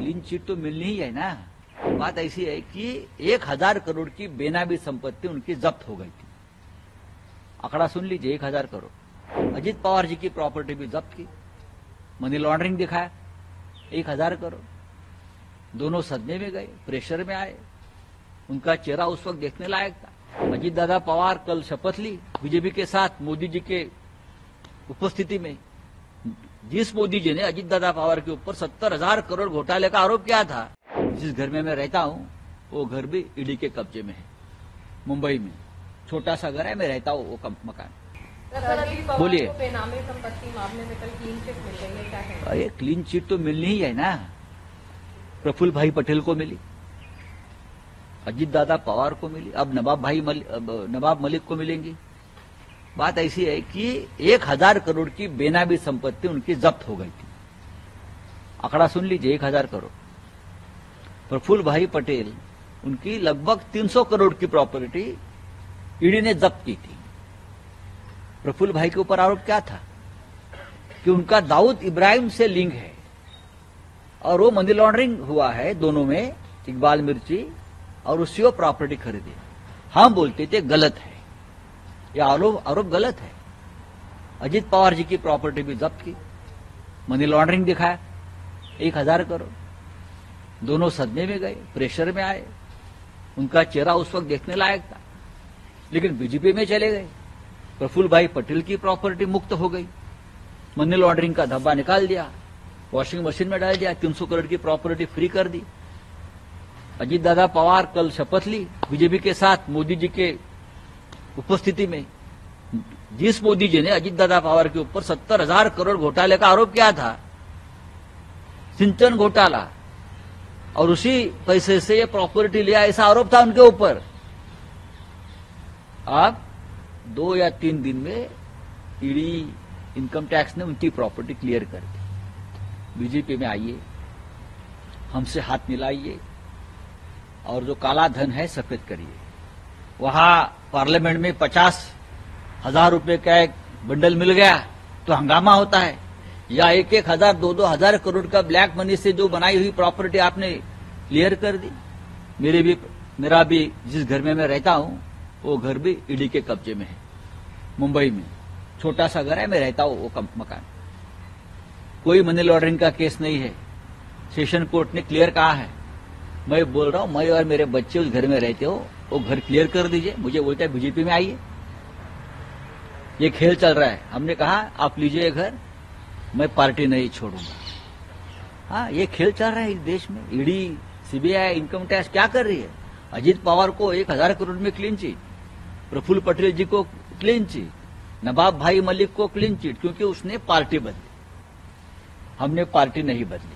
Clean chit तो मिलनी ही है ना। बात ऐसी है कि 1000 करोड़ की बेनामी संपत्ति उनकी जब्त हो गई थी। आंकड़ा सुन लीजिए, 1000 करोड़। अजित पवार जी की प्रॉपर्टी भी जब्त की, मनी लॉन्ड्रिंग दिखाया, 1000 करोड़। दोनों सदमे में गए, प्रेशर में आए। उनका चेहरा उस वक्त देखने लायक था। अजित दादा पवार कल शपथ ली बीजेपी के साथ मोदी जी के उपस्थिति में। जिस मोदी जी ने अजित दादा पवार के ऊपर 70,000 करोड़ घोटाले का आरोप किया था, जिस घर में मैं रहता हूं वो घर भी ईडी के कब्जे में है, मुंबई में। छोटा सा घर है, मैं रहता हूं वो मकान। बोलिए। बेनामी संपत्ति मामले में कल क्लीन चिट मिल गई है, क्या है? अरे क्लीन चिट तो मिलनी ही है ना। प्रफुल्ल भाई पटेल को मिली, अजित दादा पवार को मिली, अब नवाब मलिक को मिलेंगी। बात ऐसी है कि 1000 करोड़ की बेनामी संपत्ति उनकी जब्त हो गई थी। आंकड़ा सुन लीजिए, 1000 करोड़। प्रफुल्ल भाई पटेल, उनकी लगभग 300 करोड़ की प्रॉपर्टी ईडी ने जब्त की थी। प्रफुल्ल भाई के ऊपर आरोप क्या था कि उनका दाऊद इब्राहिम से लिंक है और वो मनी लॉन्ड्रिंग हुआ है दोनों में, इकबाल मिर्ची, और उससे वो प्रॉपर्टी खरीदी। हम बोलते थे गलत है, यह आरोप गलत है। अजित पवार जी की प्रॉपर्टी भी जब्त की, मनी लॉन्ड्रिंग दिखाया, 1000 करोड़। दोनों सदमे में गए, प्रेशर में आए। उनका चेहरा उस वक्त देखने लायक था, लेकिन बीजेपी में चले गए। प्रफुल्ल भाई पटेल की प्रॉपर्टी मुक्त हो गई, मनी लॉन्ड्रिंग का धब्बा निकाल दिया, वॉशिंग मशीन में डाल दिया, 300 करोड़ की प्रॉपर्टी फ्री कर दी। अजित दादा पवार कल शपथ ली बीजेपी के साथ मोदी जी के उपस्थिति में। जिस मोदी जी ने अजित दादा पवार के ऊपर 70,000 करोड़ घोटाले का आरोप किया था, सिंचन घोटाला, और उसी पैसे से ये प्रॉपर्टी लिया, ऐसा आरोप था उनके ऊपर। अब 2 या 3 दिन में ईडी इनकम टैक्स ने उनकी प्रॉपर्टी क्लियर कर दी। बीजेपी में आइए, हमसे हाथ मिलाइए और जो काला धन है सफेद करिए। वहां पार्लियामेंट में 50,000 रुपए का एक बंडल मिल गया तो हंगामा होता है, या 1,000, 2,000 करोड़ का ब्लैक मनी से जो बनाई हुई प्रॉपर्टी आपने क्लियर कर दी। मेरा भी जिस घर में मैं रहता हूं वो घर भी ईडी के कब्जे में है, मुंबई में। छोटा सा घर है, मैं रहता हूं वो मकान। कोई मनी लॉन्ड्रिंग का केस नहीं है, सेशन कोर्ट ने क्लियर कहा है। मैं बोल रहा हूं, मैं और मेरे बच्चे उस घर में रहते हो, वो घर क्लियर कर दीजिए। मुझे बोलता है बीजेपी में आइए, ये खेल चल रहा है। हमने कहा आप लीजिए घर, मैं पार्टी नहीं छोड़ूंगा। हाँ, ये खेल चल रहा है इस देश में। ईडी, सीबीआई, इनकम टैक्स क्या कर रही है? अजित पवार को 1000 करोड़ में क्लीन चिट, प्रफुल्ल पटेल जी को क्लीन चिट, नवाब भाई मलिक को क्लीन चिट, क्योंकि उसने पार्टी बदली, हमने पार्टी नहीं बदली।